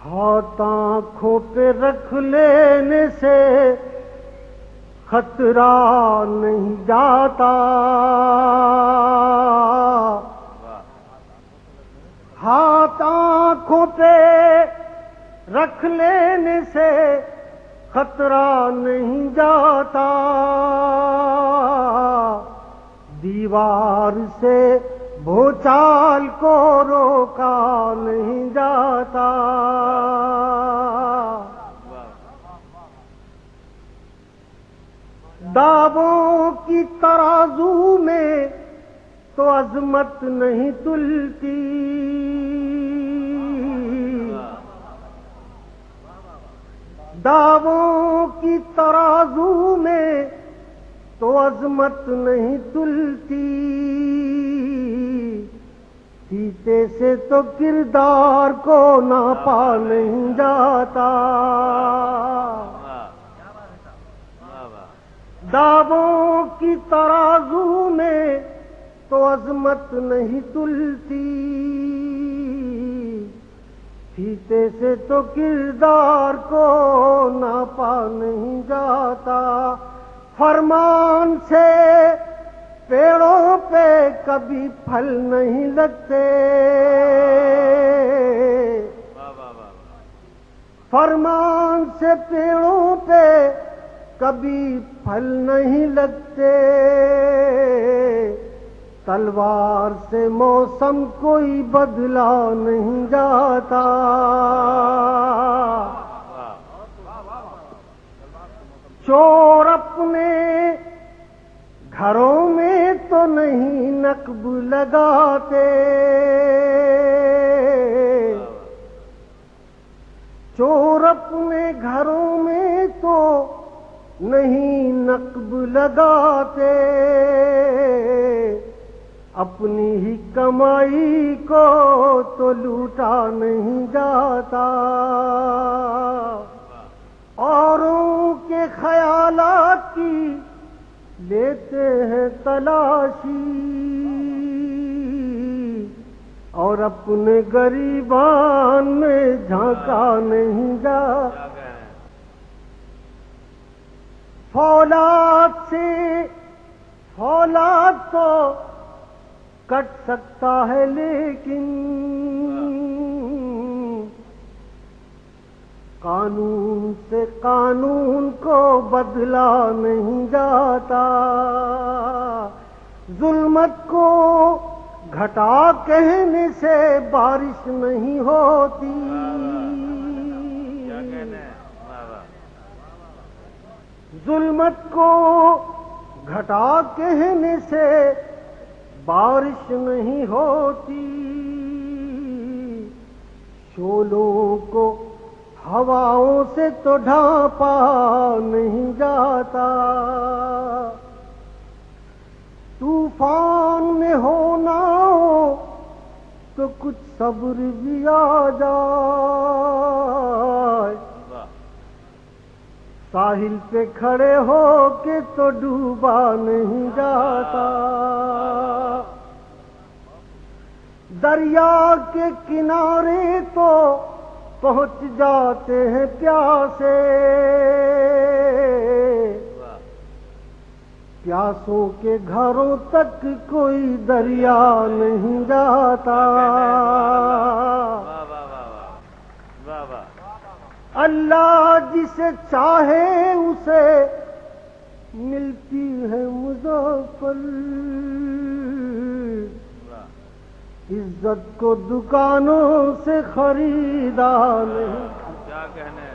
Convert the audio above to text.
ہاتھ آنکھوں پہ رکھ لینے سے خطرہ نہیں جاتا، ہاتھ آنکھوں پہ رکھ لینے سے خطرہ نہیں جاتا، دیوار سے بھوچال کو روکا نہیں جاتا، دعووں کی ترازو میں تو عظمت نہیں تلتی، دعووں کی ترازو میں تو عظمت نہیں تلتی، سیتے سے تو کردار کو ناپا نہیں جاتا، دعووں کی ترازو میں تو عظمت نہیں تلتی، سیتے سے تو کردار کو ناپا نہیں جاتا، فرمان سے پیڑوں پہ کبھی پھل نہیں لگتے، فرمان سے پیڑوں پہ کبھی پھل نہیں لگتے، تلوار سے موسم کوئی بدلا نہیں جاتا، چور اپنے گھروں میں تو نہیں نقب لگاتے، چور اپنے گھروں میں تو نہیں نقب لگاتے، اپنی ہی کمائی کو تو لوٹا نہیں جاتا، اوروں کے خیالات کی لیتے ہیں تلاشی، اور اپنے گریبان میں جھانکا نہیں جاتا، فولاد سے فولاد تو کٹ سکتا ہے لیکن قانون سے قانون کو بدلا نہیں جاتا، ظلمت کو گھٹا کہنے سے بارش نہیں ہوتی، ظلمت کو گھٹا کہنے سے بارش نہیں ہوتی، شعلوں کو ہواؤں سے تو ڈھانپا نہیں جاتا، طوفان میں ہونا ہو تو کچھ صبر بھی آ جائے، ساحل پہ کھڑے ہو کے تو ڈوبا نہیں جاتا، دریا کے کنارے تو پہنچ جاتے ہیں پیاسے، پیاسوں کے گھروں تک کوئی دریا نہیں جاتا، اللہ جسے چاہے اسے ملتی ہے مظفر، عزت کو دکانوں سے خریدا نہیں، کیا کہنے